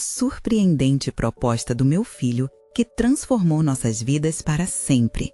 surpreendente proposta do meu filho que transformou nossas vidas para sempre.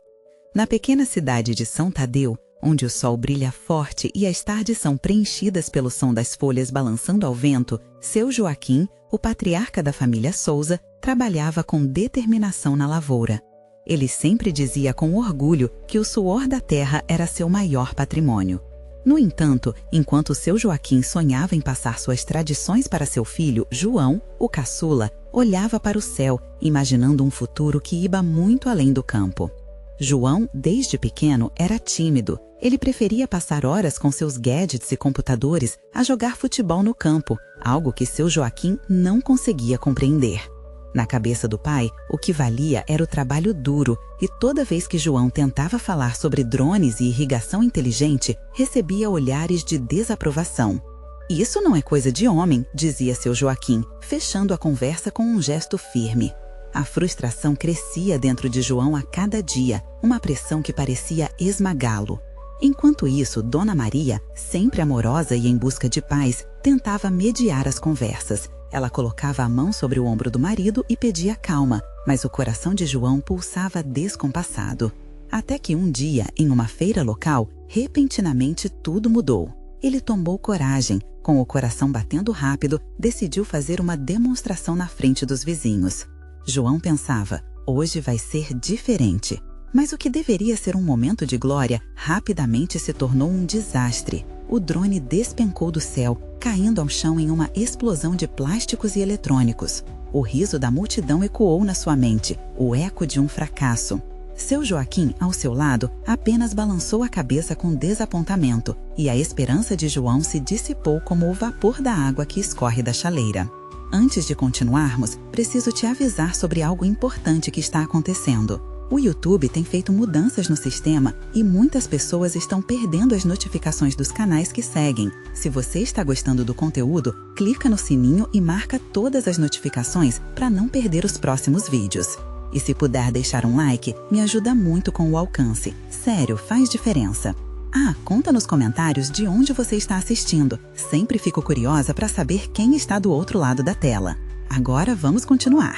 Na pequena cidade de São Tadeu, onde o sol brilha forte e as tardes são preenchidas pelo som das folhas balançando ao vento, seu Joaquim, o patriarca da família Souza, trabalhava com determinação na lavoura. Ele sempre dizia com orgulho que o suor da terra era seu maior patrimônio. No entanto, enquanto seu Joaquim sonhava em passar suas tradições para seu filho, João, o caçula, olhava para o céu, imaginando um futuro que ia muito além do campo. João, desde pequeno, era tímido. Ele preferia passar horas com seus gadgets e computadores a jogar futebol no campo, algo que seu Joaquim não conseguia compreender. Na cabeça do pai, o que valia era o trabalho duro, e toda vez que João tentava falar sobre drones e irrigação inteligente, recebia olhares de desaprovação. "Isso não é coisa de homem", dizia seu Joaquim, fechando a conversa com um gesto firme. A frustração crescia dentro de João a cada dia, uma pressão que parecia esmagá-lo. Enquanto isso, Dona Maria, sempre amorosa e em busca de paz, tentava mediar as conversas. Ela colocava a mão sobre o ombro do marido e pedia calma, mas o coração de João pulsava descompassado. Até que um dia, em uma feira local, repentinamente tudo mudou. Ele tomou coragem, com o coração batendo rápido, decidiu fazer uma demonstração na frente dos vizinhos. João pensava, hoje vai ser diferente. Mas o que deveria ser um momento de glória, rapidamente se tornou um desastre. O drone despencou do céu, caindo ao chão em uma explosão de plásticos e eletrônicos. O riso da multidão ecoou na sua mente, o eco de um fracasso. Seu Joaquim, ao seu lado, apenas balançou a cabeça com desapontamento, e a esperança de João se dissipou como o vapor da água que escorre da chaleira. Antes de continuarmos, preciso te avisar sobre algo importante que está acontecendo. O YouTube tem feito mudanças no sistema e muitas pessoas estão perdendo as notificações dos canais que seguem. Se você está gostando do conteúdo, clica no sininho e marca todas as notificações para não perder os próximos vídeos. E se puder deixar um like, me ajuda muito com o alcance. Sério, faz diferença. Conta nos comentários de onde você está assistindo. Sempre fico curiosa para saber quem está do outro lado da tela. Agora vamos continuar.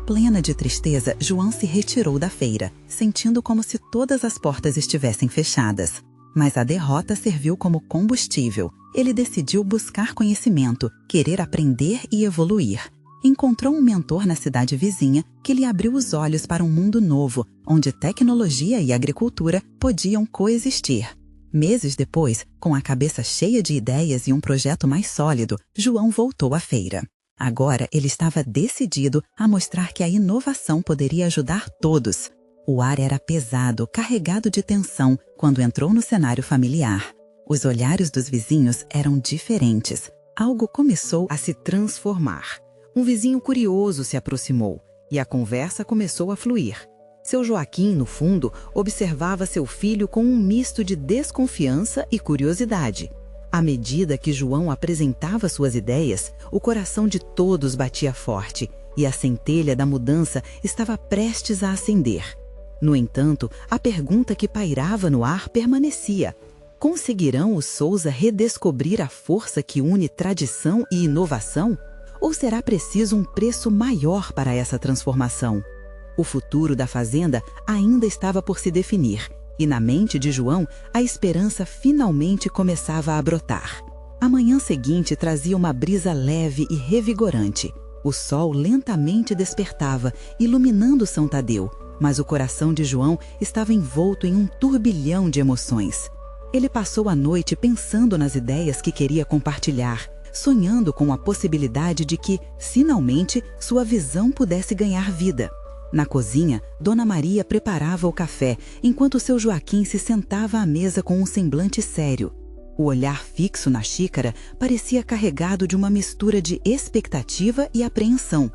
Plena de tristeza, João se retirou da feira, sentindo como se todas as portas estivessem fechadas. Mas a derrota serviu como combustível. Ele decidiu buscar conhecimento, querer aprender e evoluir. Encontrou um mentor na cidade vizinha que lhe abriu os olhos para um mundo novo, onde tecnologia e agricultura podiam coexistir. Meses depois, com a cabeça cheia de ideias e um projeto mais sólido, João voltou à feira. Agora ele estava decidido a mostrar que a inovação poderia ajudar todos. O ar era pesado, carregado de tensão, quando entrou no cenário familiar. Os olhares dos vizinhos eram diferentes. Algo começou a se transformar. Um vizinho curioso se aproximou e a conversa começou a fluir. Seu Joaquim, no fundo, observava seu filho com um misto de desconfiança e curiosidade. À medida que João apresentava suas ideias, o coração de todos batia forte e a centelha da mudança estava prestes a acender. No entanto, a pergunta que pairava no ar permanecia: conseguirão os Souza redescobrir a força que une tradição e inovação? Ou será preciso um preço maior para essa transformação? O futuro da fazenda ainda estava por se definir, e na mente de João, a esperança finalmente começava a brotar. A manhã seguinte trazia uma brisa leve e revigorante. O sol lentamente despertava, iluminando São Tadeu, mas o coração de João estava envolto em um turbilhão de emoções. Ele passou a noite pensando nas ideias que queria compartilhar, sonhando com a possibilidade de que, finalmente, sua visão pudesse ganhar vida. Na cozinha, Dona Maria preparava o café, enquanto seu Joaquim se sentava à mesa com um semblante sério. O olhar fixo na xícara parecia carregado de uma mistura de expectativa e apreensão.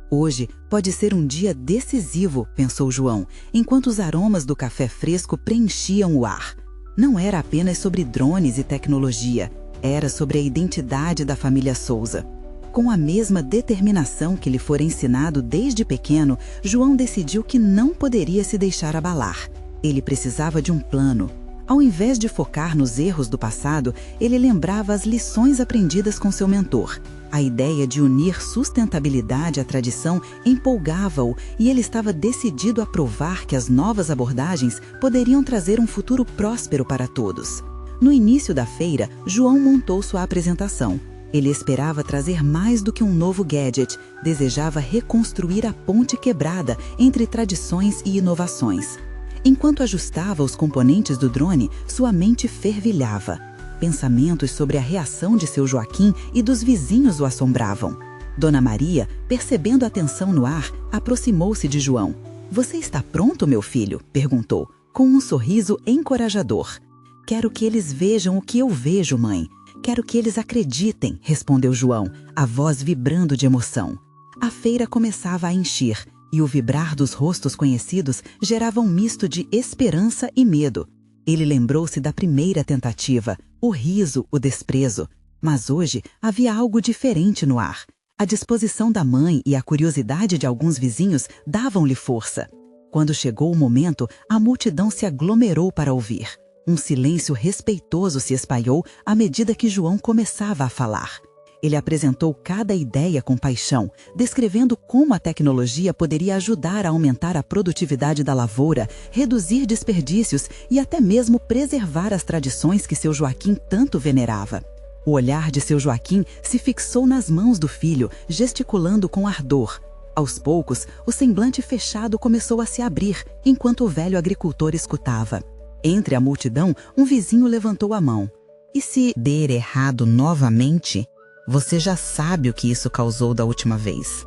Hoje pode ser um dia decisivo, pensou João, enquanto os aromas do café fresco preenchiam o ar. Não era apenas sobre drones e tecnologia, era sobre a identidade da família Souza. Com a mesma determinação que lhe fora ensinado desde pequeno, João decidiu que não poderia se deixar abalar. Ele precisava de um plano. Ao invés de focar nos erros do passado, ele lembrava as lições aprendidas com seu mentor. A ideia de unir sustentabilidade à tradição empolgava-o e ele estava decidido a provar que as novas abordagens poderiam trazer um futuro próspero para todos. No início da feira, João montou sua apresentação. Ele esperava trazer mais do que um novo gadget, desejava reconstruir a ponte quebrada entre tradições e inovações. Enquanto ajustava os componentes do drone, sua mente fervilhava. Pensamentos sobre a reação de seu Joaquim e dos vizinhos o assombravam. Dona Maria, percebendo a tensão no ar, aproximou-se de João. "Você está pronto, meu filho?" perguntou, com um sorriso encorajador. "Quero que eles vejam o que eu vejo, mãe. Quero que eles acreditem", respondeu João, a voz vibrando de emoção. A feira começava a encher, e o vibrar dos rostos conhecidos gerava um misto de esperança e medo. Ele lembrou-se da primeira tentativa, o riso, o desprezo. Mas hoje havia algo diferente no ar. A disposição da mãe e a curiosidade de alguns vizinhos davam-lhe força. Quando chegou o momento, a multidão se aglomerou para ouvir. Um silêncio respeitoso se espalhou à medida que João começava a falar. Ele apresentou cada ideia com paixão, descrevendo como a tecnologia poderia ajudar a aumentar a produtividade da lavoura, reduzir desperdícios e até mesmo preservar as tradições que seu Joaquim tanto venerava. O olhar de seu Joaquim se fixou nas mãos do filho, gesticulando com ardor. Aos poucos, o semblante fechado começou a se abrir, enquanto o velho agricultor escutava. Entre a multidão, um vizinho levantou a mão. "E se der errado novamente? Você já sabe o que isso causou da última vez."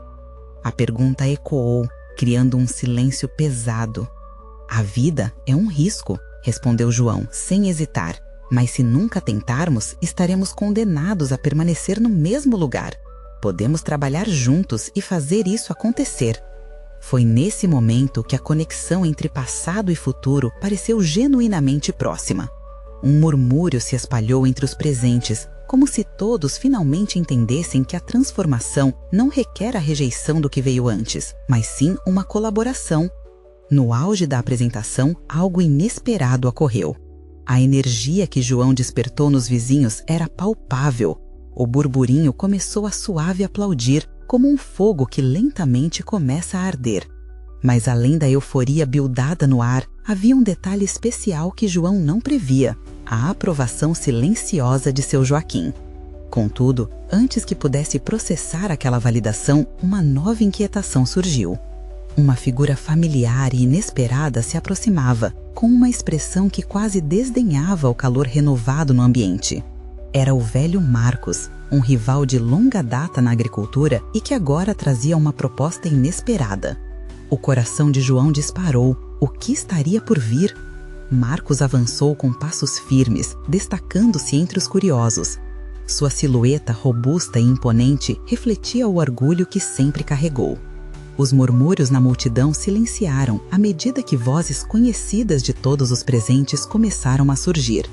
A pergunta ecoou, criando um silêncio pesado. "A vida é um risco", respondeu João, sem hesitar. "Mas se nunca tentarmos, estaremos condenados a permanecer no mesmo lugar. Podemos trabalhar juntos e fazer isso acontecer." Foi nesse momento que a conexão entre passado e futuro pareceu genuinamente próxima. Um murmúrio se espalhou entre os presentes, como se todos finalmente entendessem que a transformação não requer a rejeição do que veio antes, mas sim uma colaboração. No auge da apresentação, algo inesperado ocorreu. A energia que João despertou nos vizinhos era palpável. O burburinho começou a suave aplaudir, como um fogo que lentamente começa a arder. Mas além da euforia buildada no ar, havia um detalhe especial que João não previa: a aprovação silenciosa de seu Joaquim. Contudo, antes que pudesse processar aquela validação, uma nova inquietação surgiu. Uma figura familiar e inesperada se aproximava, com uma expressão que quase desdenhava o calor renovado no ambiente. Era o velho Marcos, um rival de longa data na agricultura e que agora trazia uma proposta inesperada. O coração de João disparou. O que estaria por vir? Marcos avançou com passos firmes, destacando-se entre os curiosos. Sua silhueta robusta e imponente refletia o orgulho que sempre carregou. Os murmúrios na multidão silenciaram à medida que vozes conhecidas de todos os presentes começaram a surgir.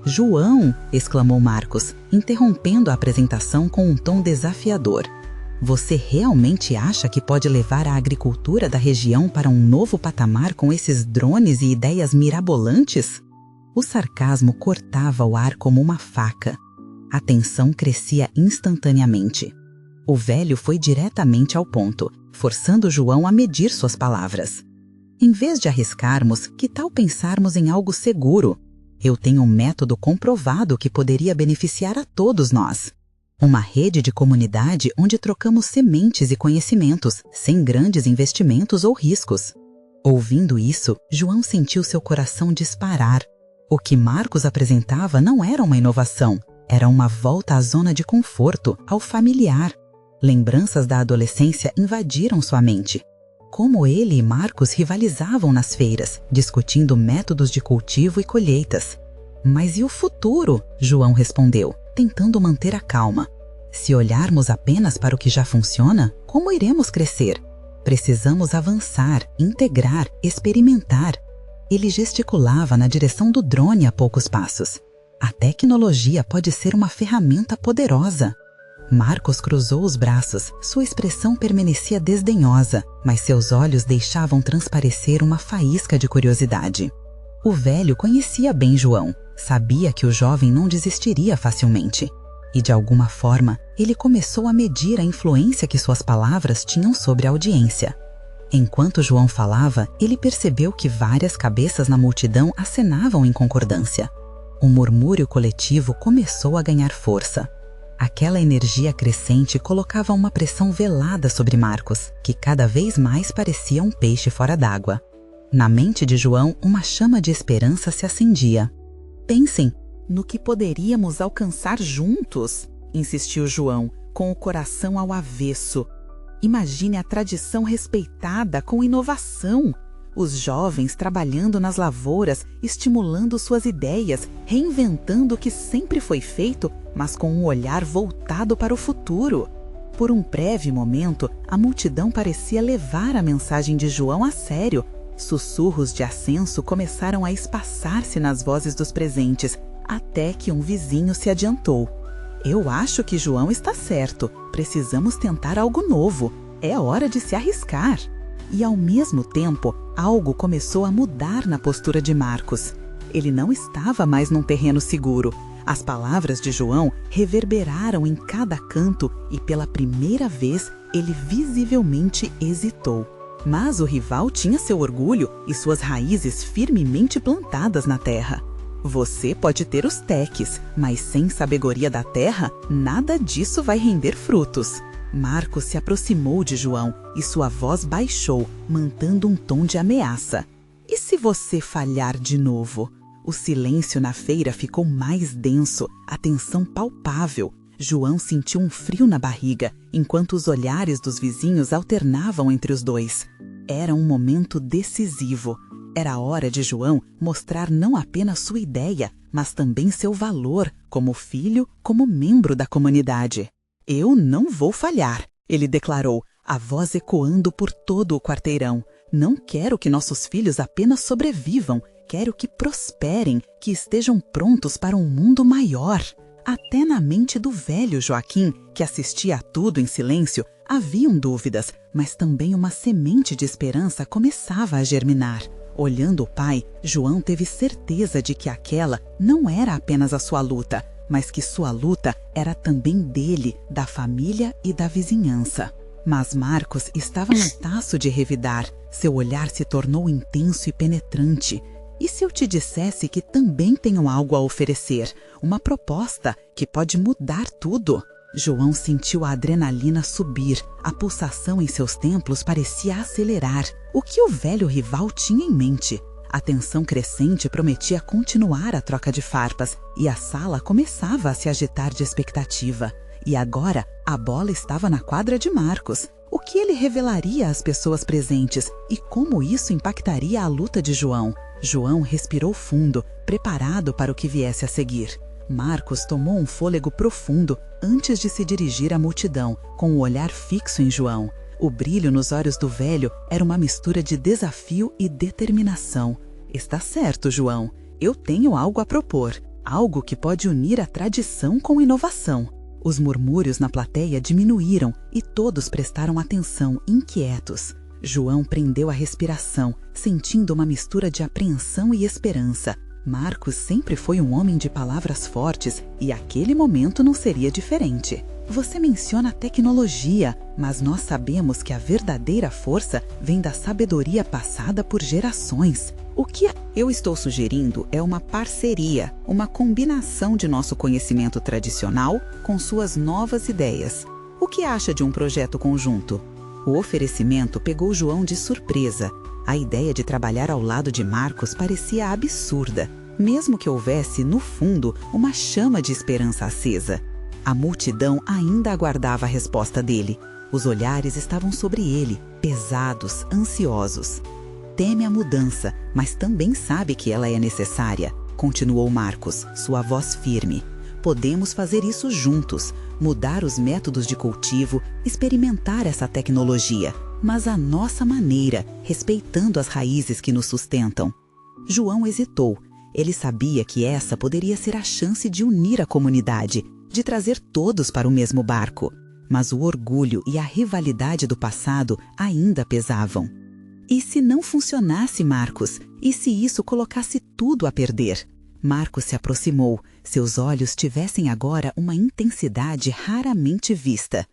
"João!" exclamou Marcos, interrompendo a apresentação com um tom desafiador. "Você realmente acha que pode levar a agricultura da região para um novo patamar com esses drones e ideias mirabolantes?" O sarcasmo cortava o ar como uma faca. A tensão crescia instantaneamente. O velho foi diretamente ao ponto, forçando João a medir suas palavras. "Em vez de arriscarmos, que tal pensarmos em algo seguro? Eu tenho um método comprovado que poderia beneficiar a todos nós. Uma rede de comunidade onde trocamos sementes e conhecimentos, sem grandes investimentos ou riscos." Ouvindo isso, João sentiu seu coração disparar. O que Marcos apresentava não era uma inovação, era uma volta à zona de conforto, ao familiar. Lembranças da adolescência invadiram sua mente. Como ele e Marcos rivalizavam nas feiras, discutindo métodos de cultivo e colheitas. "Mas e o futuro?" João respondeu, tentando manter a calma. "Se olharmos apenas para o que já funciona, como iremos crescer? Precisamos avançar, integrar, experimentar." Ele gesticulava na direção do drone a poucos passos. "A tecnologia pode ser uma ferramenta poderosa." Marcos cruzou os braços, sua expressão permanecia desdenhosa, mas seus olhos deixavam transparecer uma faísca de curiosidade. O velho conhecia bem João, sabia que o jovem não desistiria facilmente. E de alguma forma, ele começou a medir a influência que suas palavras tinham sobre a audiência. Enquanto João falava, ele percebeu que várias cabeças na multidão acenavam em concordância. O murmúrio coletivo começou a ganhar força. Aquela energia crescente colocava uma pressão velada sobre Marcos, que cada vez mais parecia um peixe fora d'água. Na mente de João, uma chama de esperança se acendia. "Pensem no que poderíamos alcançar juntos", insistiu João, com o coração ao avesso. "Imagine a tradição respeitada com inovação. Os jovens trabalhando nas lavouras, estimulando suas ideias, reinventando o que sempre foi feito, mas com um olhar voltado para o futuro." Por um breve momento, a multidão parecia levar a mensagem de João a sério. Sussurros de assenso começaram a espaçar-se nas vozes dos presentes, até que um vizinho se adiantou. "Eu acho que João está certo. Precisamos tentar algo novo. É hora de se arriscar." E ao mesmo tempo, algo começou a mudar na postura de Marcos. Ele não estava mais num terreno seguro. As palavras de João reverberaram em cada canto e pela primeira vez ele visivelmente hesitou. Mas o rival tinha seu orgulho e suas raízes firmemente plantadas na terra. "Você pode ter os teques, mas sem sabedoria da terra, nada disso vai render frutos." Marcos se aproximou de João e sua voz baixou, mantendo um tom de ameaça. "E se você falhar de novo?" O silêncio na feira ficou mais denso, a tensão palpável. João sentiu um frio na barriga, enquanto os olhares dos vizinhos alternavam entre os dois. Era um momento decisivo. Era a hora de João mostrar não apenas sua ideia, mas também seu valor como filho, como membro da comunidade. "Eu não vou falhar", ele declarou, a voz ecoando por todo o quarteirão. "Não quero que nossos filhos apenas sobrevivam, quero que prosperem, que estejam prontos para um mundo maior." Até na mente do velho Joaquim, que assistia a tudo em silêncio, haviam dúvidas, mas também uma semente de esperança começava a germinar. Olhando o pai, João teve certeza de que aquela não era apenas a sua luta, mas que sua luta era também dele, da família e da vizinhança. Mas Marcos estava no taço de revidar. Seu olhar se tornou intenso e penetrante. "E se eu te dissesse que também tenho algo a oferecer? Uma proposta que pode mudar tudo?" João sentiu a adrenalina subir. A pulsação em seus templos parecia acelerar. O que o velho rival tinha em mente? A tensão crescente prometia continuar a troca de farpas, e a sala começava a se agitar de expectativa. E agora, a bola estava na quadra de Marcos. O que ele revelaria às pessoas presentes e como isso impactaria a luta de João? João respirou fundo, preparado para o que viesse a seguir. Marcos tomou um fôlego profundo antes de se dirigir à multidão, com o olhar fixo em João. O brilho nos olhos do velho era uma mistura de desafio e determinação. "Está certo, João. Eu tenho algo a propor. Algo que pode unir a tradição com inovação." Os murmúrios na plateia diminuíram e todos prestaram atenção, inquietos. João prendeu a respiração, sentindo uma mistura de apreensão e esperança. Marcos sempre foi um homem de palavras fortes e aquele momento não seria diferente. "Você menciona a tecnologia, mas nós sabemos que a verdadeira força vem da sabedoria passada por gerações. O que eu estou sugerindo é uma parceria, uma combinação de nosso conhecimento tradicional com suas novas ideias. O que acha de um projeto conjunto?" O oferecimento pegou João de surpresa. A ideia de trabalhar ao lado de Marcos parecia absurda, mesmo que houvesse, no fundo, uma chama de esperança acesa. A multidão ainda aguardava a resposta dele. Os olhares estavam sobre ele, pesados, ansiosos. "Teme a mudança, mas também sabe que ela é necessária", continuou Marcos, sua voz firme. "Podemos fazer isso juntos, mudar os métodos de cultivo, experimentar essa tecnologia, mas à nossa maneira, respeitando as raízes que nos sustentam." João hesitou. Ele sabia que essa poderia ser a chance de unir a comunidade, de trazer todos para o mesmo barco. Mas o orgulho e a rivalidade do passado ainda pesavam. E se não funcionasse, Marcos? E se isso colocasse tudo a perder? Marcos se aproximou. Seus olhos tivessem agora uma intensidade raramente vista.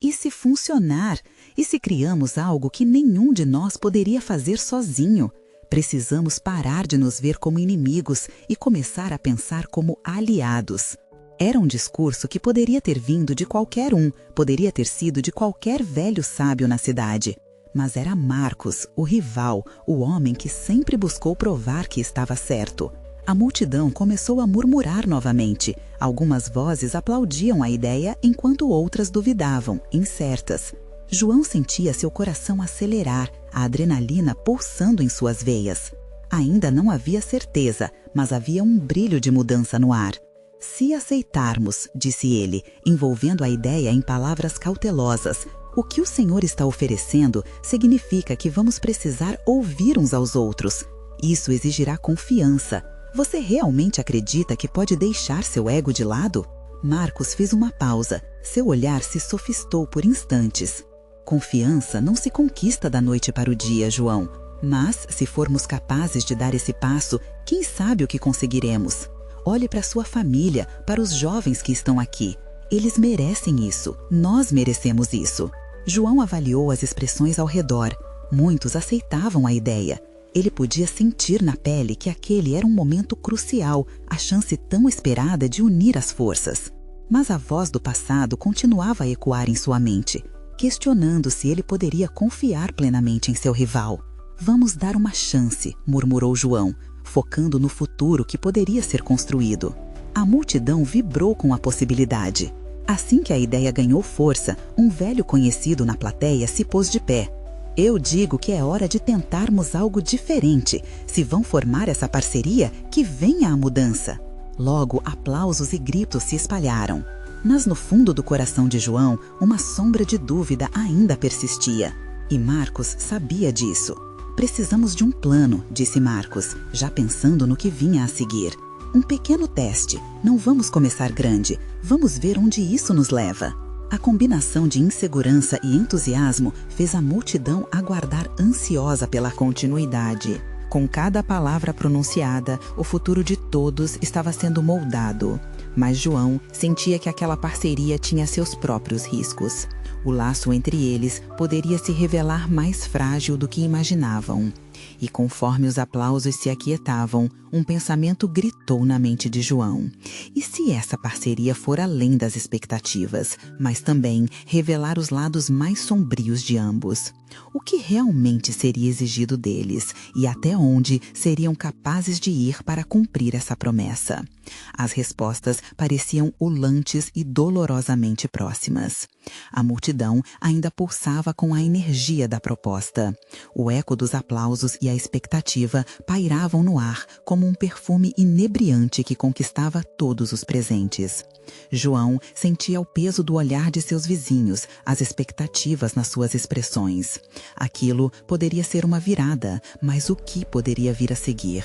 E se funcionar? E se criamos algo que nenhum de nós poderia fazer sozinho? Precisamos parar de nos ver como inimigos e começar a pensar como aliados. Era um discurso que poderia ter vindo de qualquer um, poderia ter sido de qualquer velho sábio na cidade. Mas era Marcos, o rival, o homem que sempre buscou provar que estava certo. A multidão começou a murmurar novamente. Algumas vozes aplaudiam a ideia enquanto outras duvidavam, incertas. João sentia seu coração acelerar, a adrenalina pulsando em suas veias. Ainda não havia certeza, mas havia um brilho de mudança no ar. Se aceitarmos, disse ele, envolvendo a ideia em palavras cautelosas, o que o Senhor está oferecendo significa que vamos precisar ouvir uns aos outros. Isso exigirá confiança. Você realmente acredita que pode deixar seu ego de lado? Marcos fez uma pausa. Seu olhar se sofistou por instantes. Confiança não se conquista da noite para o dia, João. Mas, se formos capazes de dar esse passo, quem sabe o que conseguiremos? Olhe para sua família, para os jovens que estão aqui. Eles merecem isso. Nós merecemos isso. João avaliou as expressões ao redor. Muitos aceitavam a ideia. Ele podia sentir na pele que aquele era um momento crucial, a chance tão esperada de unir as forças. Mas a voz do passado continuava a ecoar em sua mente, questionando se ele poderia confiar plenamente em seu rival. Vamos dar uma chance, murmurou João, focando no futuro que poderia ser construído. A multidão vibrou com a possibilidade. Assim que a ideia ganhou força, um velho conhecido na plateia se pôs de pé. Eu digo que é hora de tentarmos algo diferente. Se vão formar essa parceria, que venha a mudança. Logo, aplausos e gritos se espalharam. Mas no fundo do coração de João, uma sombra de dúvida ainda persistia. E Marcos sabia disso. Precisamos de um plano, disse Marcos, já pensando no que vinha a seguir. Um pequeno teste. Não vamos começar grande. Vamos ver onde isso nos leva. A combinação de insegurança e entusiasmo fez a multidão aguardar ansiosa pela continuidade. Com cada palavra pronunciada, o futuro de todos estava sendo moldado. Mas João sentia que aquela parceria tinha seus próprios riscos. O laço entre eles poderia se revelar mais frágil do que imaginavam. E conforme os aplausos se aquietavam, um pensamento gritou na mente de João. E se essa parceria for além das expectativas, mas também revelar os lados mais sombrios de ambos? O que realmente seria exigido deles e até onde seriam capazes de ir para cumprir essa promessa? As respostas pareciam ulantes e dolorosamente próximas. A multidão ainda pulsava com a energia da proposta. O eco dos aplausos e a expectativa pairavam no ar como um perfume inebriante que conquistava todos os presentes. João sentia o peso do olhar de seus vizinhos, as expectativas nas suas expressões. Aquilo poderia ser uma virada, mas o que poderia vir a seguir?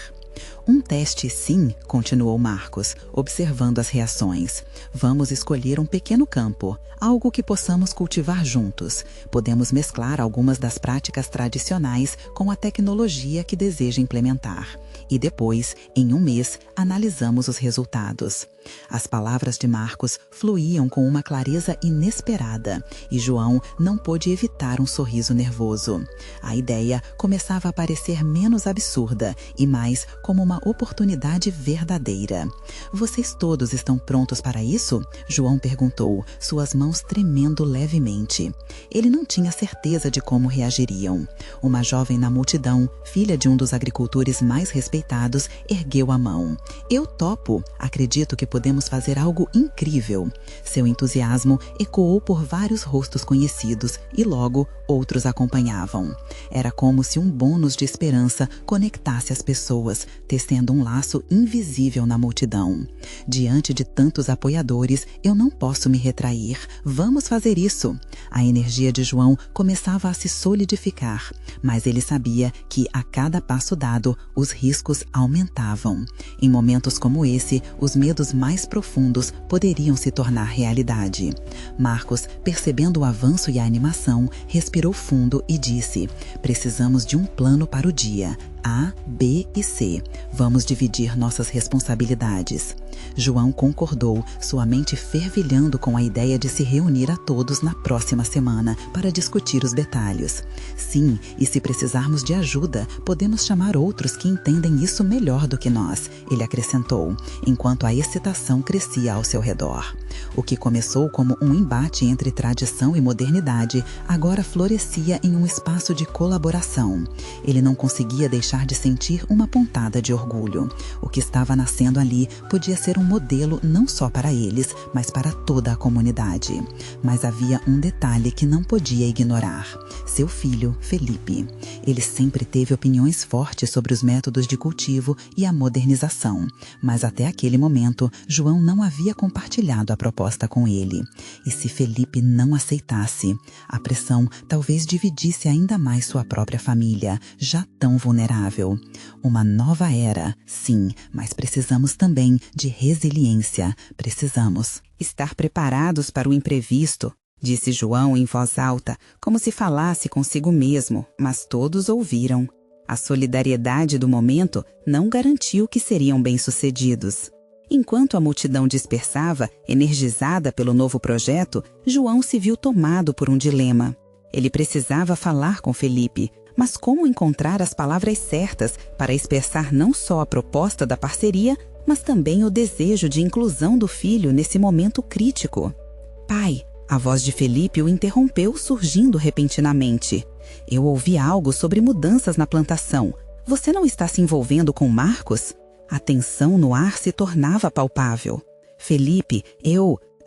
Um teste, sim, continuou Marcos, observando as reações. Vamos escolher um pequeno campo, algo que possamos cultivar juntos. Podemos mesclar algumas das práticas tradicionais com a tecnologia que deseja implementar. E depois, em um mês, analisamos os resultados. As palavras de Marcos fluíam com uma clareza inesperada e João não pôde evitar um sorriso nervoso. A ideia começava a parecer menos absurda e mais como uma oportunidade verdadeira. Vocês todos estão prontos para isso? João perguntou, suas mãos tremendo levemente. Ele não tinha certeza de como reagiriam. Uma jovem na multidão, filha de um dos agricultores mais respeitados, ergueu a mão. Eu topo. Acredito que podemos fazer algo incrível. Seu entusiasmo ecoou por vários rostos conhecidos e logo outros acompanhavam. Era como se um bônus de esperança conectasse as pessoas, tecendo um laço invisível na multidão. Diante de tantos apoiadores, eu não posso me retrair. Vamos fazer isso. A energia de João começava a se solidificar, mas ele sabia que, a cada passo dado, os riscos aumentavam. Em momentos como esse, os medos mais profundos poderiam se tornar realidade. Marcos, percebendo o avanço e a animação, respirou fundo e disse: precisamos de um plano para o dia. A, B e C. Vamos dividir nossas responsabilidades. João concordou, sua mente fervilhando com a ideia de se reunir a todos na próxima semana para discutir os detalhes. Sim, e se precisarmos de ajuda, podemos chamar outros que entendem isso melhor do que nós, ele acrescentou, enquanto a excitação crescia ao seu redor. O que começou como um embate entre tradição e modernidade, agora florescia em um espaço de colaboração. Ele não conseguia deixar de sentir uma pontada de orgulho. O que estava nascendo ali podia ser um modelo não só para eles, mas para toda a comunidade. Mas havia um detalhe que não podia ignorar: seu filho, Felipe. Ele sempre teve opiniões fortes sobre os métodos de cultivo e a modernização, mas até aquele momento, João não havia compartilhado a proposta com ele. E se Felipe não aceitasse? A pressão talvez dividisse ainda mais sua própria família, já tão vulnerável. Uma nova era, sim, mas precisamos também de resiliência. Precisamos estar preparados para o imprevisto, disse João em voz alta, como se falasse consigo mesmo, mas todos ouviram. A solidariedade do momento não garantiu que seriam bem-sucedidos. Enquanto a multidão dispersava, energizada pelo novo projeto, João se viu tomado por um dilema. Ele precisava falar com Felipe, mas como encontrar as palavras certas para expressar não só a proposta da parceria, mas também o desejo de inclusão do filho nesse momento crítico? Pai, a voz de Felipe o interrompeu, surgindo repentinamente. Eu ouvi algo sobre mudanças na plantação. Você não está se envolvendo com Marcos? A tensão no ar se tornava palpável. Felipe,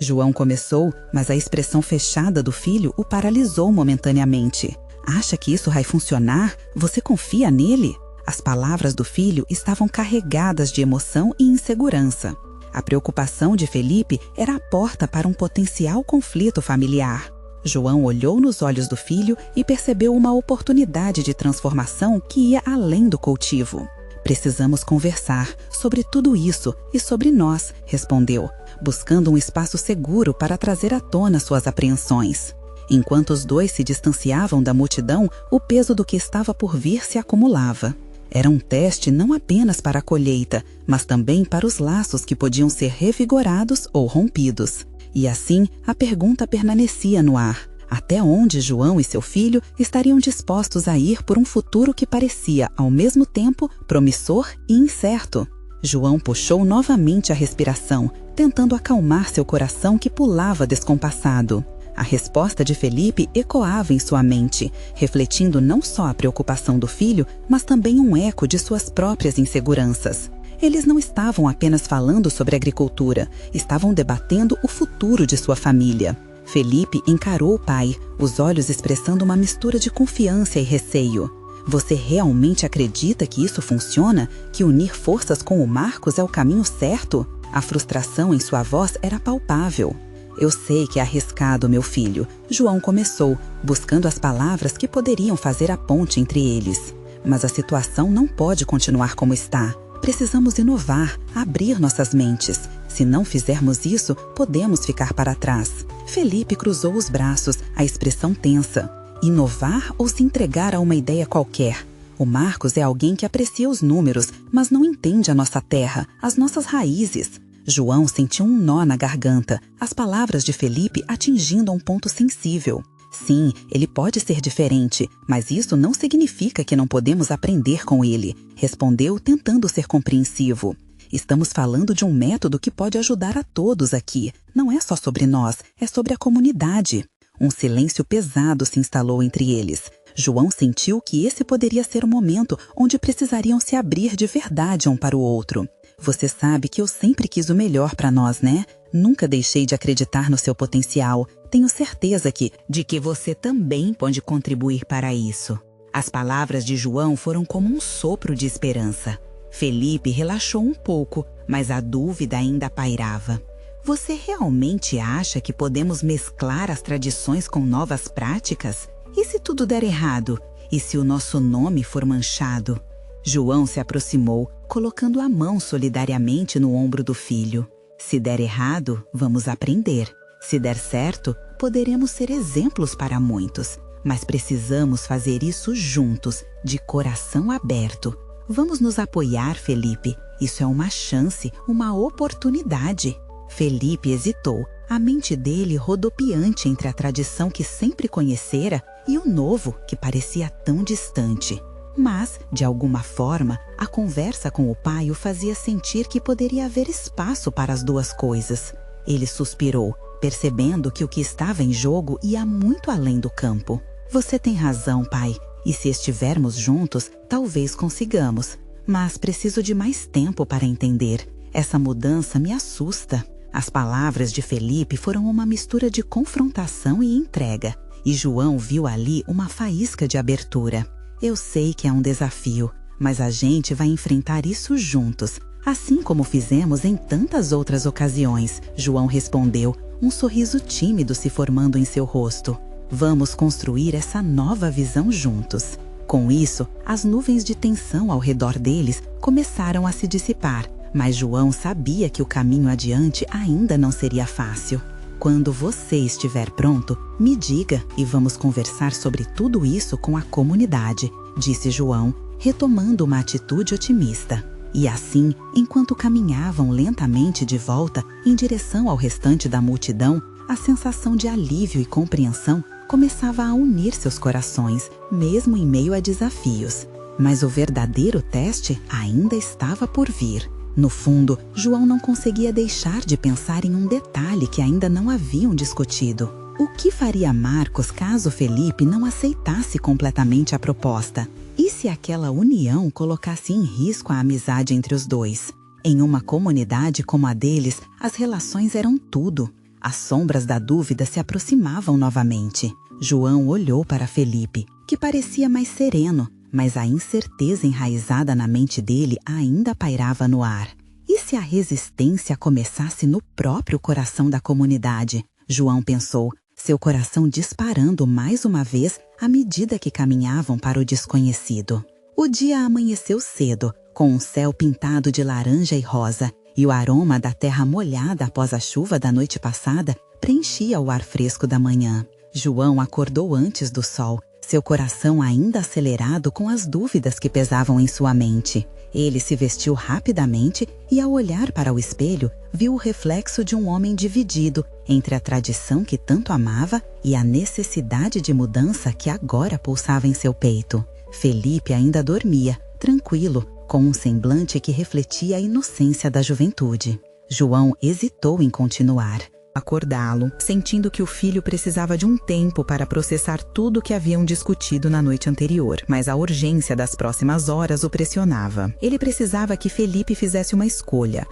João começou, mas a expressão fechada do filho o paralisou momentaneamente. Acha que isso vai funcionar? Você confia nele? As palavras do filho estavam carregadas de emoção e insegurança. A preocupação de Felipe era a porta para um potencial conflito familiar. João olhou nos olhos do filho e percebeu uma oportunidade de transformação que ia além do cultivo. Precisamos conversar sobre tudo isso e sobre nós, respondeu, buscando um espaço seguro para trazer à tona suas apreensões. Enquanto os dois se distanciavam da multidão, o peso do que estava por vir se acumulava. Era um teste não apenas para a colheita, mas também para os laços que podiam ser revigorados ou rompidos. E assim, a pergunta permanecia no ar: até onde João e seu filho estariam dispostos a ir por um futuro que parecia, ao mesmo tempo, promissor e incerto? João puxou novamente a respiração, tentando acalmar seu coração que pulava descompassado. A resposta de Felipe ecoava em sua mente, refletindo não só a preocupação do filho, mas também um eco de suas próprias inseguranças. Eles não estavam apenas falando sobre agricultura, estavam debatendo o futuro de sua família. Felipe encarou o pai, os olhos expressando uma mistura de confiança e receio. Você realmente acredita que isso funciona? Que unir forças com o Marcos é o caminho certo? A frustração em sua voz era palpável. Eu sei que é arriscado, meu filho, João começou, buscando as palavras que poderiam fazer a ponte entre eles. Mas a situação não pode continuar como está. Precisamos inovar, abrir nossas mentes. Se não fizermos isso, podemos ficar para trás. Felipe cruzou os braços, a expressão tensa. Inovar ou se entregar a uma ideia qualquer? O Marcos é alguém que aprecia os números, mas não entende a nossa terra, as nossas raízes. João sentiu um nó na garganta, as palavras de Felipe atingindo a um ponto sensível. Sim, ele pode ser diferente, mas isso não significa que não podemos aprender com ele, respondeu tentando ser compreensivo. Estamos falando de um método que pode ajudar a todos aqui. Não é só sobre nós, é sobre a comunidade. Um silêncio pesado se instalou entre eles. João sentiu que esse poderia ser o momento onde precisariam se abrir de verdade um para o outro. Você sabe que eu sempre quis o melhor para nós, né? Nunca deixei de acreditar no seu potencial. Tenho certeza de que você também pode contribuir para isso. As palavras de João foram como um sopro de esperança. Felipe relaxou um pouco, mas a dúvida ainda pairava. Você realmente acha que podemos mesclar as tradições com novas práticas? E se tudo der errado? E se o nosso nome for manchado? João se aproximou, colocando a mão solidariamente no ombro do filho. Se der errado, vamos aprender. Se der certo, poderemos ser exemplos para muitos. Mas precisamos fazer isso juntos, de coração aberto. Vamos nos apoiar, Felipe. Isso é uma chance, uma oportunidade. Felipe hesitou, a mente dele rodopiante entre a tradição que sempre conhecera e o novo, que parecia tão distante. Mas, de alguma forma, a conversa com o pai o fazia sentir que poderia haver espaço para as duas coisas. Ele suspirou, percebendo que o que estava em jogo ia muito além do campo. Você tem razão, pai, e se estivermos juntos, talvez consigamos. Mas preciso de mais tempo para entender. Essa mudança me assusta. As palavras de Felipe foram uma mistura de confrontação e entrega, e João viu ali uma faísca de abertura. Eu sei que é um desafio, mas a gente vai enfrentar isso juntos, assim como fizemos em tantas outras ocasiões, João respondeu, um sorriso tímido se formando em seu rosto. Vamos construir essa nova visão juntos. Com isso, as nuvens de tensão ao redor deles começaram a se dissipar, mas João sabia que o caminho adiante ainda não seria fácil. Quando você estiver pronto, me diga e vamos conversar sobre tudo isso com a comunidade, disse João, retomando uma atitude otimista. E assim, enquanto caminhavam lentamente de volta em direção ao restante da multidão, a sensação de alívio e compreensão começava a unir seus corações, mesmo em meio a desafios. Mas o verdadeiro teste ainda estava por vir. No fundo, João não conseguia deixar de pensar em um detalhe que ainda não haviam discutido. O que faria Marcos caso Felipe não aceitasse completamente a proposta? E se aquela união colocasse em risco a amizade entre os dois? Em uma comunidade como a deles, as relações eram tudo. As sombras da dúvida se aproximavam novamente. João olhou para Felipe, que parecia mais sereno, mas a incerteza enraizada na mente dele ainda pairava no ar. E se a resistência começasse no próprio coração da comunidade? João pensou, seu coração disparando mais uma vez à medida que caminhavam para o desconhecido. O dia amanheceu cedo, com um céu pintado de laranja e rosa, e o aroma da terra molhada após a chuva da noite passada preenchia o ar fresco da manhã. João acordou antes do sol, seu coração ainda acelerado com as dúvidas que pesavam em sua mente. Ele se vestiu rapidamente e, ao olhar para o espelho, viu o reflexo de um homem dividido entre a tradição que tanto amava e a necessidade de mudança que agora pulsava em seu peito. Felipe ainda dormia, tranquilo, com um semblante que refletia a inocência da juventude. João hesitou em continuar. Acordá-lo, sentindo que o filho precisava de um tempo para processar tudo o que haviam discutido na noite anterior, mas a urgência das próximas horas o pressionava. Ele precisava que Felipe fizesse uma escolha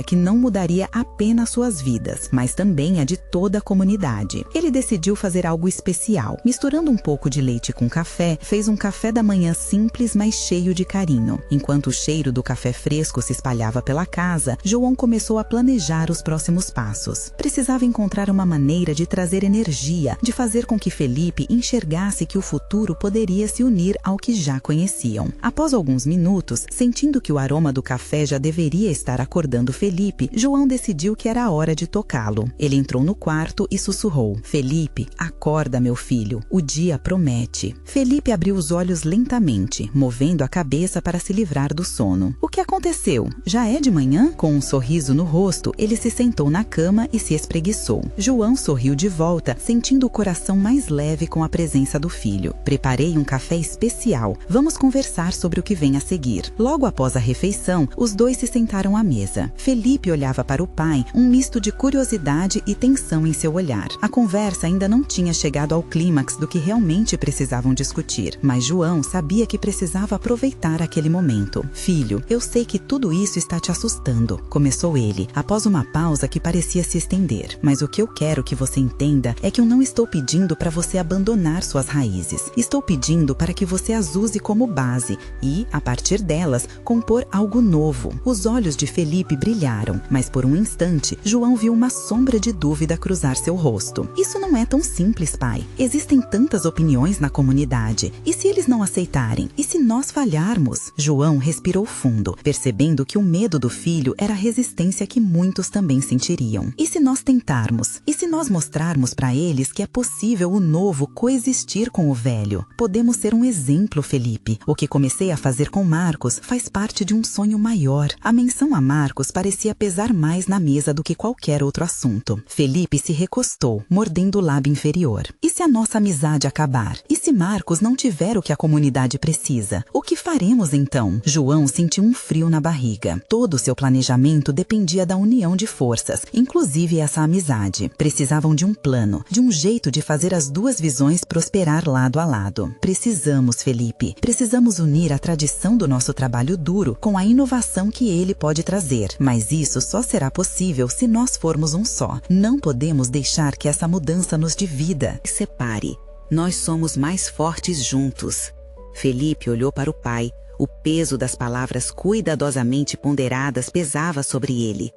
que não mudaria apenas suas vidas, mas também a de toda a comunidade. Ele decidiu fazer algo especial. Misturando um pouco de leite com café, fez um café da manhã simples, mas cheio de carinho. Enquanto o cheiro do café fresco se espalhava pela casa, João começou a planejar os próximos passos. Precisava encontrar uma maneira de trazer energia, de fazer com que Felipe enxergasse que o futuro poderia se unir ao que já conheciam. Após alguns minutos, sentindo que o aroma do café já deveria estar acordando Felipe, João decidiu que era a hora de tocá-lo. Ele entrou no quarto e sussurrou: Felipe, acorda, meu filho, o dia promete. Felipe abriu os olhos lentamente, movendo a cabeça para se livrar do sono. O que aconteceu? Já é de manhã? Com um sorriso no rosto, ele se sentou na cama e se espreguiçou. João sorriu de volta, sentindo o coração mais leve com a presença do filho. Preparei um café especial. Vamos conversar sobre o que vem a seguir. Logo após a refeição, os dois se sentaram à mesa. Felipe olhava para o pai, um misto de curiosidade e tensão em seu olhar. A conversa ainda não tinha chegado ao clímax do que realmente precisavam discutir, mas João sabia que precisava aproveitar aquele momento. Filho, eu sei que tudo isso está te assustando, começou ele, após uma pausa que parecia se estender entender. Mas o que eu quero que você entenda é que eu não estou pedindo para você abandonar suas raízes. Estou pedindo para que você as use como base e, a partir delas, compor algo novo. Os olhos de Felipe brilharam, mas por um instante, João viu uma sombra de dúvida cruzar seu rosto. Isso não é tão simples, pai. Existem tantas opiniões na comunidade. E se eles não aceitarem? E se nós falharmos? João respirou fundo, percebendo que o medo do filho era a resistência que muitos também sentiriam. E se nós tentarmos? E se nós mostrarmos para eles que é possível o novo coexistir com o velho? Podemos ser um exemplo, Felipe. O que comecei a fazer com Marcos faz parte de um sonho maior. A menção a Marcos parecia pesar mais na mesa do que qualquer outro assunto. Felipe se recostou, mordendo o lábio inferior. E se a nossa amizade acabar? E se Marcos não tiver o que a comunidade precisa? O que faremos então? João sentiu um frio na barriga. Todo o seu planejamento dependia da união de forças, inclusive essa amizade. Precisavam de um plano, de um jeito de fazer as duas visões prosperar lado a lado. Precisamos, Felipe. Precisamos unir a tradição do nosso trabalho duro com a inovação que ele pode trazer. Mas isso só será possível se nós formos um só. Não podemos deixar que essa mudança nos divida. Separe. Nós somos mais fortes juntos. Felipe olhou para o pai. O peso das palavras cuidadosamente ponderadas pesava sobre ele.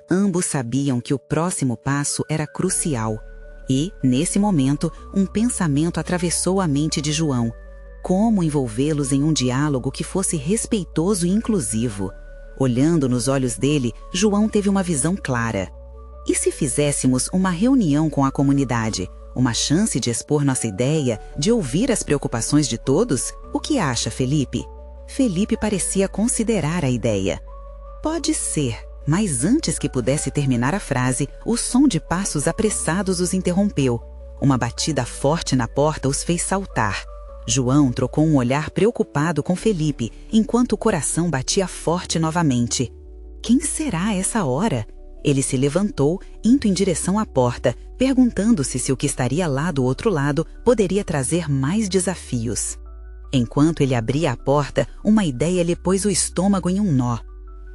Ambos sabiam que o próximo passo era crucial. E, nesse momento, um pensamento atravessou a mente de João. Como envolvê-los em um diálogo que fosse respeitoso e inclusivo? Olhando nos olhos dele, João teve uma visão clara. E se fizéssemos uma reunião com a comunidade? Uma chance de expor nossa ideia, de ouvir as preocupações de todos? O que acha, Felipe? Felipe parecia considerar a ideia. Pode ser, mas antes que pudesse terminar a frase, o som de passos apressados os interrompeu. Uma batida forte na porta os fez saltar. João trocou um olhar preocupado com Felipe, enquanto o coração batia forte novamente. Quem será a essa hora? Ele se levantou, indo em direção à porta, perguntando-se se o que estaria lá do outro lado poderia trazer mais desafios. Enquanto ele abria a porta, uma ideia lhe pôs o estômago em um nó.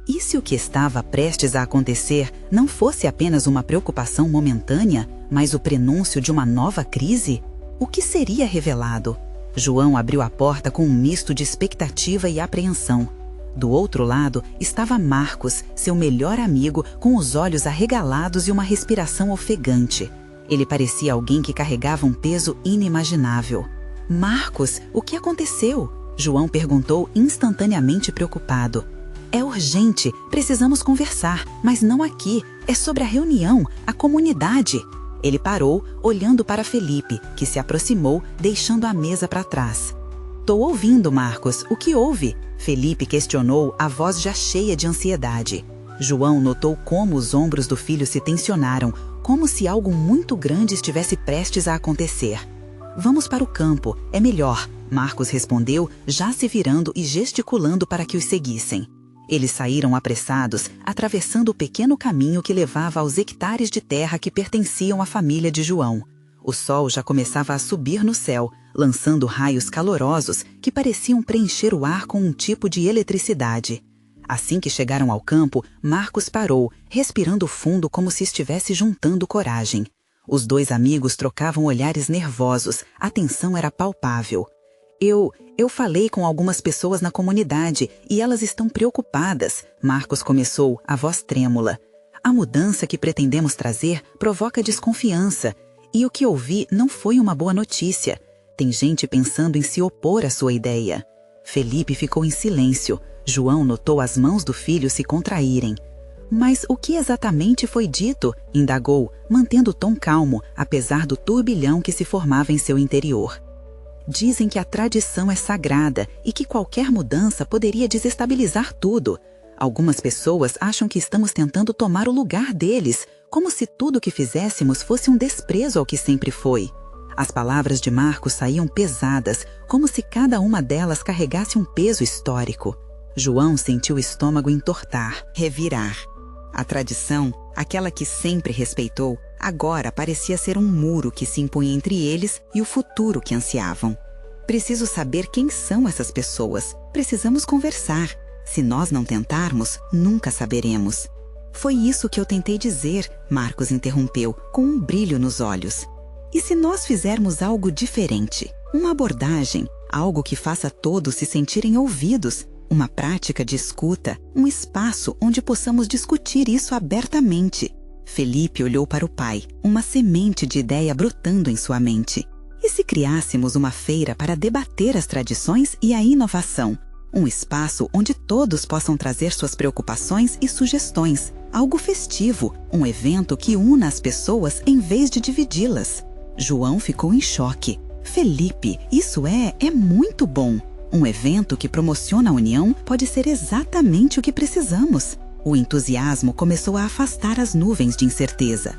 E se o que estava prestes a acontecer não fosse apenas uma preocupação momentânea, mas o prenúncio de uma nova crise? O que seria revelado? João abriu a porta com um misto de expectativa e apreensão. Do outro lado estava Marcos, seu melhor amigo, com os olhos arregalados e uma respiração ofegante. Ele parecia alguém que carregava um peso inimaginável. Marcos, o que aconteceu? João perguntou instantaneamente preocupado. É urgente, precisamos conversar, mas não aqui. É sobre a reunião, a comunidade. Ele parou, olhando para Felipe, que se aproximou, deixando a mesa para trás. Tô ouvindo, Marcos. O que houve? Felipe questionou, a voz já cheia de ansiedade. João notou como os ombros do filho se tensionaram, como se algo muito grande estivesse prestes a acontecer. Vamos para o campo, é melhor, Marcos respondeu, já se virando e gesticulando para que os seguissem. Eles saíram apressados, atravessando o pequeno caminho que levava aos hectares de terra que pertenciam à família de João. O sol já começava a subir no céu, lançando raios calorosos que pareciam preencher o ar com um tipo de eletricidade. Assim que chegaram ao campo, Marcos parou, respirando fundo como se estivesse juntando coragem. Os dois amigos trocavam olhares nervosos, a tensão era palpável. Eu falei com algumas pessoas na comunidade e elas estão preocupadas, Marcos começou, a voz trêmula. A mudança que pretendemos trazer provoca desconfiança, e o que ouvi não foi uma boa notícia. Tem gente pensando em se opor à sua ideia. Felipe ficou em silêncio. João notou as mãos do filho se contraírem. Mas o que exatamente foi dito? Indagou, mantendo o tom calmo, apesar do turbilhão que se formava em seu interior. Dizem que a tradição é sagrada e que qualquer mudança poderia desestabilizar tudo. Algumas pessoas acham que estamos tentando tomar o lugar deles, como se tudo o que fizéssemos fosse um desprezo ao que sempre foi. As palavras de Marcos saíam pesadas, como se cada uma delas carregasse um peso histórico. João sentiu o estômago entortar, revirar. A tradição, aquela que sempre respeitou, agora parecia ser um muro que se impunha entre eles e o futuro que ansiavam. Preciso saber quem são essas pessoas. Precisamos conversar. Se nós não tentarmos, nunca saberemos. Foi isso que eu tentei dizer, Marcos interrompeu, com um brilho nos olhos. E se nós fizermos algo diferente? Uma abordagem, algo que faça todos se sentirem ouvidos, uma prática de escuta, um espaço onde possamos discutir isso abertamente. Felipe olhou para o pai, uma semente de ideia brotando em sua mente. E se criássemos uma feira para debater as tradições e a inovação? Um espaço onde todos possam trazer suas preocupações e sugestões. Algo festivo, um evento que una as pessoas em vez de dividi-las. João ficou em choque. Felipe, isso é muito bom. Um evento que promociona a união pode ser exatamente o que precisamos. O entusiasmo começou a afastar as nuvens de incerteza.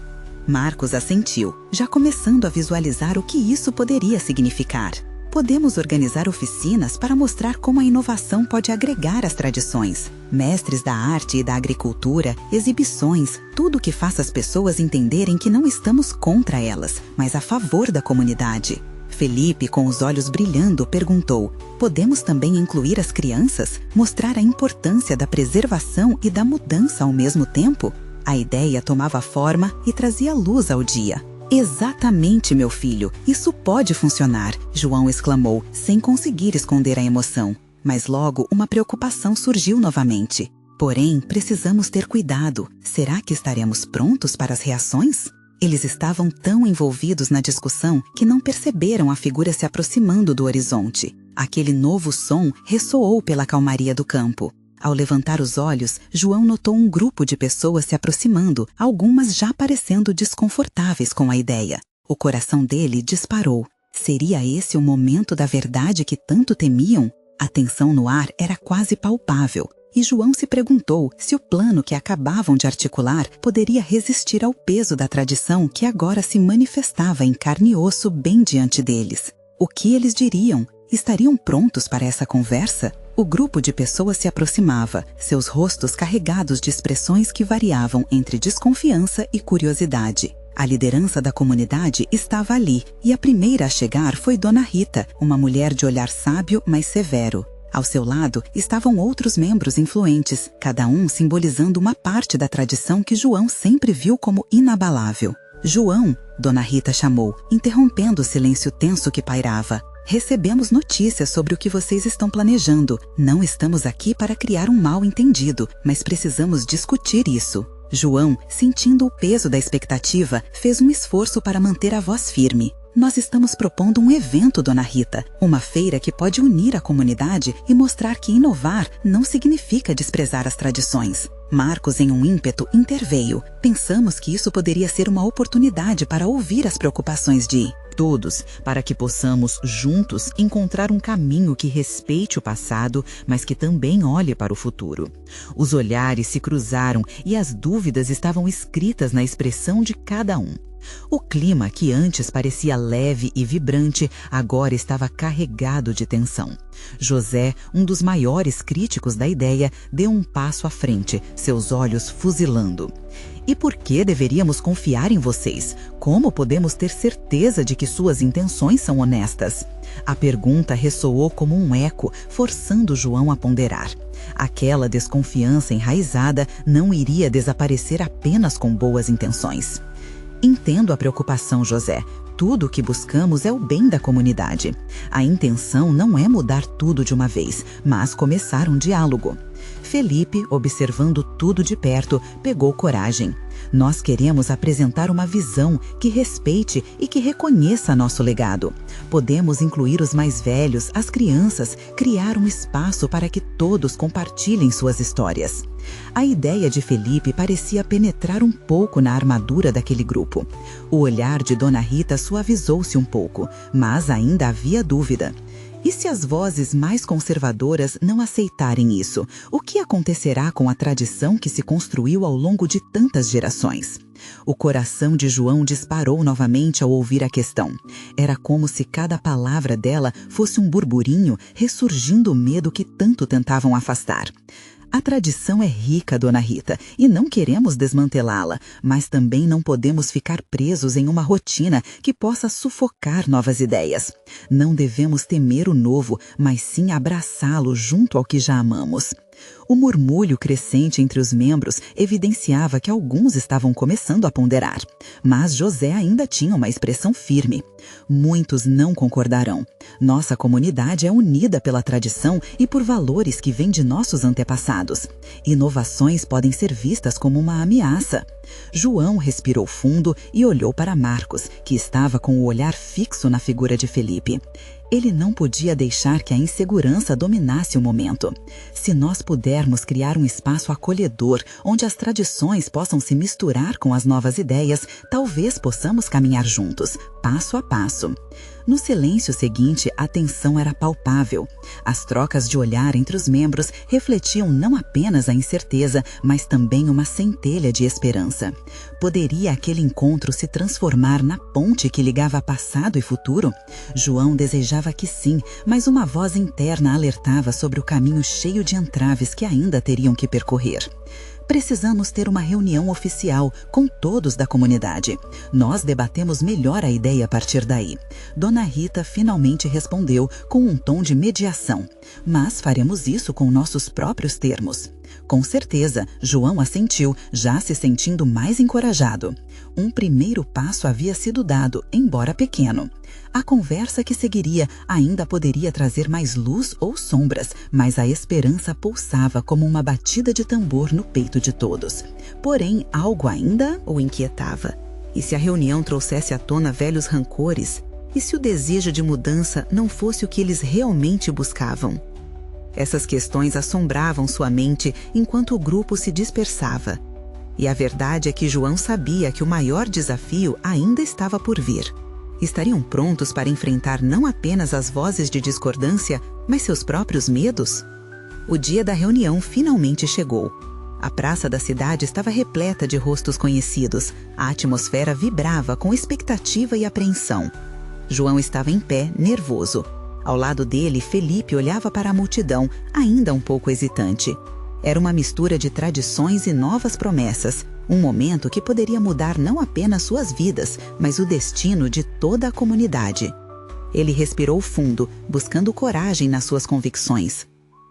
Marcos assentiu, já começando a visualizar o que isso poderia significar. Podemos organizar oficinas para mostrar como a inovação pode agregar as tradições. Mestres da arte e da agricultura, exibições, tudo que faça as pessoas entenderem que não estamos contra elas, mas a favor da comunidade. Felipe, com os olhos brilhando, perguntou: podemos também incluir as crianças? Mostrar a importância da preservação e da mudança ao mesmo tempo? A ideia tomava forma e trazia luz ao dia. Exatamente, meu filho, isso pode funcionar, João exclamou, sem conseguir esconder a emoção. Mas logo uma preocupação surgiu novamente. Porém, precisamos ter cuidado. Será que estaremos prontos para as reações? Eles estavam tão envolvidos na discussão que não perceberam a figura se aproximando do horizonte. Aquele novo som ressoou pela calmaria do campo. Ao levantar os olhos, João notou um grupo de pessoas se aproximando, algumas já parecendo desconfortáveis com a ideia. O coração dele disparou. Seria esse o momento da verdade que tanto temiam? A tensão no ar era quase palpável, e João se perguntou se o plano que acabavam de articular poderia resistir ao peso da tradição que agora se manifestava em carne e osso bem diante deles. O que eles diriam? Estariam prontos para essa conversa? O grupo de pessoas se aproximava, seus rostos carregados de expressões que variavam entre desconfiança e curiosidade. A liderança da comunidade estava ali, e a primeira a chegar foi Dona Rita, uma mulher de olhar sábio, mas severo. Ao seu lado estavam outros membros influentes, cada um simbolizando uma parte da tradição que João sempre viu como inabalável. João, Dona Rita chamou, interrompendo o silêncio tenso que pairava. Recebemos notícias sobre o que vocês estão planejando. Não estamos aqui para criar um mal-entendido, mas precisamos discutir isso. João, sentindo o peso da expectativa, fez um esforço para manter a voz firme. Nós estamos propondo um evento, Dona Rita, uma feira que pode unir a comunidade e mostrar que inovar não significa desprezar as tradições. Marcos, em um ímpeto, interveio. Pensamos que isso poderia ser uma oportunidade para ouvir as preocupações de todos, para que possamos, juntos, encontrar um caminho que respeite o passado, mas que também olhe para o futuro. Os olhares se cruzaram e as dúvidas estavam escritas na expressão de cada um. O clima, que antes parecia leve e vibrante, agora estava carregado de tensão. José, um dos maiores críticos da ideia, deu um passo à frente, seus olhos fuzilando. E por que deveríamos confiar em vocês? Como podemos ter certeza de que suas intenções são honestas? A pergunta ressoou como um eco, forçando João a ponderar. Aquela desconfiança enraizada não iria desaparecer apenas com boas intenções. Entendo a preocupação, José. Tudo o que buscamos é o bem da comunidade. A intenção não é mudar tudo de uma vez, mas começar um diálogo. Felipe, observando tudo de perto, pegou coragem. Nós queremos apresentar uma visão que respeite e que reconheça nosso legado. Podemos incluir os mais velhos, as crianças, criar um espaço para que todos compartilhem suas histórias. A ideia de Felipe parecia penetrar um pouco na armadura daquele grupo. O olhar de Dona Rita suavizou-se um pouco, mas ainda havia dúvida. E se as vozes mais conservadoras não aceitarem isso, o que acontecerá com a tradição que se construiu ao longo de tantas gerações? O coração de João disparou novamente ao ouvir a questão. Era como se cada palavra dela fosse um burburinho ressurgindo o medo que tanto tentavam afastar. A tradição é rica, Dona Rita, e não queremos desmantelá-la, mas também não podemos ficar presos em uma rotina que possa sufocar novas ideias. Não devemos temer o novo, mas sim abraçá-lo junto ao que já amamos. O murmúrio crescente entre os membros evidenciava que alguns estavam começando a ponderar, mas José ainda tinha uma expressão firme. Muitos não concordarão. Nossa comunidade é unida pela tradição e por valores que vêm de nossos antepassados. Inovações podem ser vistas como uma ameaça. João respirou fundo e olhou para Marcos, que estava com o olhar fixo na figura de Felipe. Ele não podia deixar que a insegurança dominasse o momento. Se nós pudermos criar um espaço acolhedor, onde as tradições possam se misturar com as novas ideias, talvez possamos caminhar juntos, passo a passo. No silêncio seguinte, a tensão era palpável. As trocas de olhar entre os membros refletiam não apenas a incerteza, mas também uma centelha de esperança. Poderia aquele encontro se transformar na ponte que ligava passado e futuro? João desejava que sim, mas uma voz interna alertava sobre o caminho cheio de entraves que ainda teriam que percorrer. Precisamos ter uma reunião oficial com todos da comunidade. Nós debatemos melhor a ideia a partir daí. Dona Rita finalmente respondeu com um tom de mediação. Mas faremos isso com nossos próprios termos. Com certeza, João assentiu, já se sentindo mais encorajado. Um primeiro passo havia sido dado, embora pequeno. A conversa que seguiria ainda poderia trazer mais luz ou sombras, mas a esperança pulsava como uma batida de tambor no peito de todos. Porém, algo ainda o inquietava. E se a reunião trouxesse à tona velhos rancores? E se o desejo de mudança não fosse o que eles realmente buscavam? Essas questões assombravam sua mente enquanto o grupo se dispersava. E a verdade é que João sabia que o maior desafio ainda estava por vir. Estariam prontos para enfrentar não apenas as vozes de discordância, mas seus próprios medos? O dia da reunião finalmente chegou. A praça da cidade estava repleta de rostos conhecidos. A atmosfera vibrava com expectativa e apreensão. João estava em pé, nervoso. Ao lado dele, Felipe olhava para a multidão, ainda um pouco hesitante. Era uma mistura de tradições e novas promessas. Um momento que poderia mudar não apenas suas vidas, mas o destino de toda a comunidade. Ele respirou fundo, buscando coragem nas suas convicções.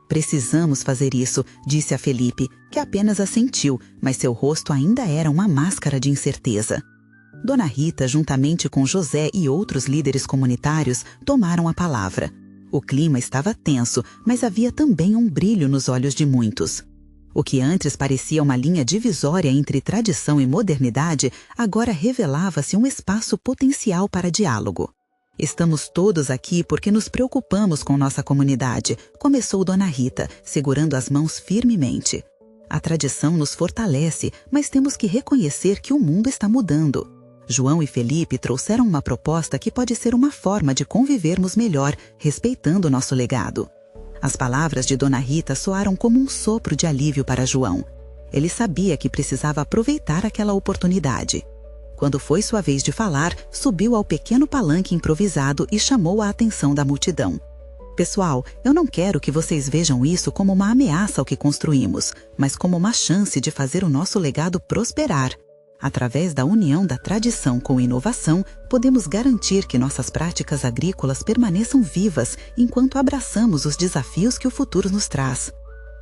Precisamos fazer isso, disse a Felipe, que apenas assentiu, mas seu rosto ainda era uma máscara de incerteza. Dona Rita, juntamente com José e outros líderes comunitários, tomaram a palavra. O clima estava tenso, mas havia também um brilho nos olhos de muitos. O que antes parecia uma linha divisória entre tradição e modernidade, agora revelava-se um espaço potencial para diálogo. Estamos todos aqui porque nos preocupamos com nossa comunidade, começou Dona Rita, segurando as mãos firmemente. A tradição nos fortalece, mas temos que reconhecer que o mundo está mudando. João e Felipe trouxeram uma proposta que pode ser uma forma de convivermos melhor, respeitando nosso legado. As palavras de Dona Rita soaram como um sopro de alívio para João. Ele sabia que precisava aproveitar aquela oportunidade. Quando foi sua vez de falar, subiu ao pequeno palanque improvisado e chamou a atenção da multidão. Pessoal, eu não quero que vocês vejam isso como uma ameaça ao que construímos, mas como uma chance de fazer o nosso legado prosperar. Através da união da tradição com inovação, podemos garantir que nossas práticas agrícolas permaneçam vivas enquanto abraçamos os desafios que o futuro nos traz.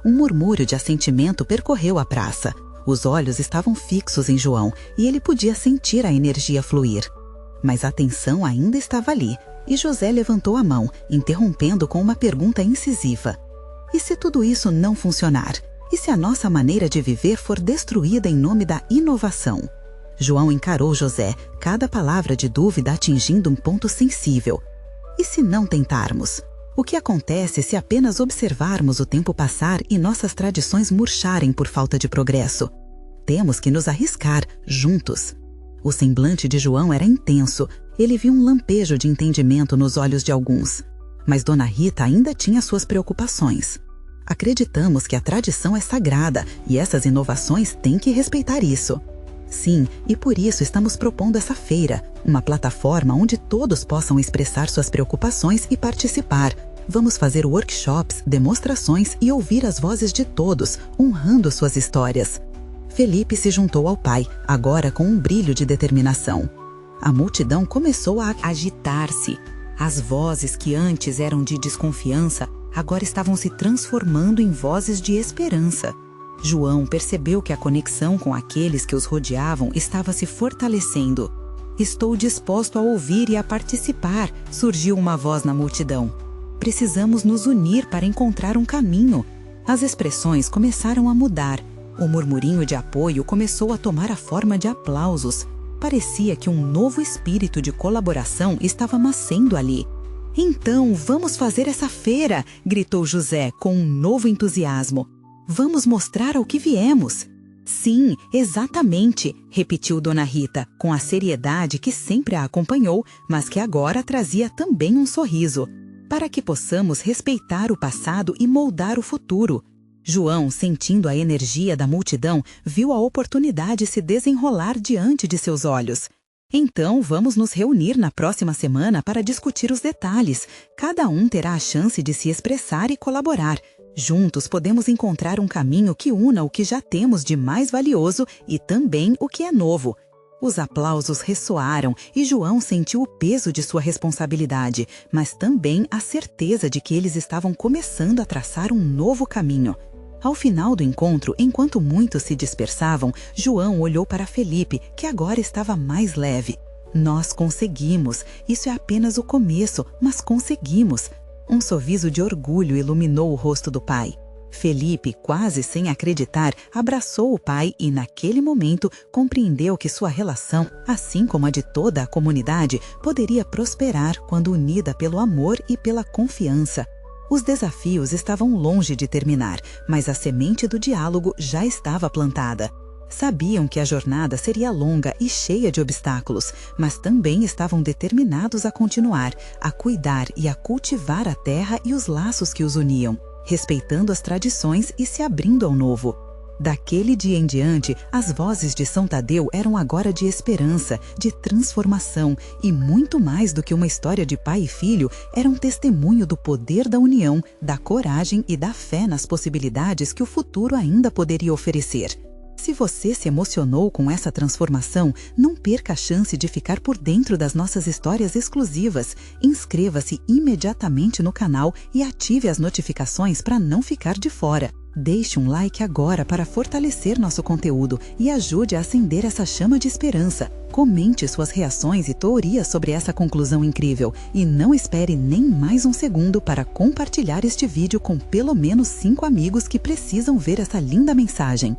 Um murmúrio de assentimento percorreu a praça. Os olhos estavam fixos em João e ele podia sentir a energia fluir. Mas a tensão ainda estava ali, e José levantou a mão, interrompendo com uma pergunta incisiva. E se tudo isso não funcionar? E se a nossa maneira de viver for destruída em nome da inovação? João encarou José, cada palavra de dúvida atingindo um ponto sensível. E se não tentarmos? O que acontece se apenas observarmos o tempo passar e nossas tradições murcharem por falta de progresso? Temos que nos arriscar, juntos. O semblante de João era intenso. Ele viu um lampejo de entendimento nos olhos de alguns. Mas Dona Rita ainda tinha suas preocupações. Acreditamos que a tradição é sagrada e essas inovações têm que respeitar isso. Sim, e por isso estamos propondo essa feira, uma plataforma onde todos possam expressar suas preocupações e participar. Vamos fazer workshops, demonstrações e ouvir as vozes de todos, honrando suas histórias. Felipe se juntou ao pai, agora com um brilho de determinação. A multidão começou a agitar-se. As vozes que antes eram de desconfiança, agora estavam se transformando em vozes de esperança. João percebeu que a conexão com aqueles que os rodeavam estava se fortalecendo. "Estou disposto a ouvir e a participar", surgiu uma voz na multidão. "Precisamos nos unir para encontrar um caminho." As expressões começaram a mudar. O murmurinho de apoio começou a tomar a forma de aplausos. Parecia que um novo espírito de colaboração estava nascendo ali. "Então, vamos fazer essa feira!" gritou José com um novo entusiasmo. "Vamos mostrar ao que viemos." "Sim, exatamente", repetiu Dona Rita, com a seriedade que sempre a acompanhou, mas que agora trazia também um sorriso. "Para que possamos respeitar o passado e moldar o futuro." João, sentindo a energia da multidão, viu a oportunidade se desenrolar diante de seus olhos. "Então, vamos nos reunir na próxima semana para discutir os detalhes. Cada um terá a chance de se expressar e colaborar. Juntos podemos encontrar um caminho que una o que já temos de mais valioso e também o que é novo." Os aplausos ressoaram e João sentiu o peso de sua responsabilidade, mas também a certeza de que eles estavam começando a traçar um novo caminho. Ao final do encontro, enquanto muitos se dispersavam, João olhou para Felipe, que agora estava mais leve. "Nós conseguimos. Isso é apenas o começo, mas conseguimos." Um sorriso de orgulho iluminou o rosto do pai. Felipe, quase sem acreditar, abraçou o pai e, naquele momento, compreendeu que sua relação, assim como a de toda a comunidade, poderia prosperar quando unida pelo amor e pela confiança. Os desafios estavam longe de terminar, mas a semente do diálogo já estava plantada. Sabiam que a jornada seria longa e cheia de obstáculos, mas também estavam determinados a continuar, a cuidar e a cultivar a terra e os laços que os uniam, respeitando as tradições e se abrindo ao novo. Daquele dia em diante, as vozes de São Tadeu eram agora de esperança, de transformação e muito mais do que uma história de pai e filho, era um testemunho do poder da união, da coragem e da fé nas possibilidades que o futuro ainda poderia oferecer. Se você se emocionou com essa transformação, não perca a chance de ficar por dentro das nossas histórias exclusivas. Inscreva-se imediatamente no canal e ative as notificações para não ficar de fora. Deixe um like agora para fortalecer nosso conteúdo e ajude a acender essa chama de esperança. Comente suas reações e teorias sobre essa conclusão incrível e não espere nem mais um segundo para compartilhar este vídeo com pelo menos 5 amigos que precisam ver essa linda mensagem.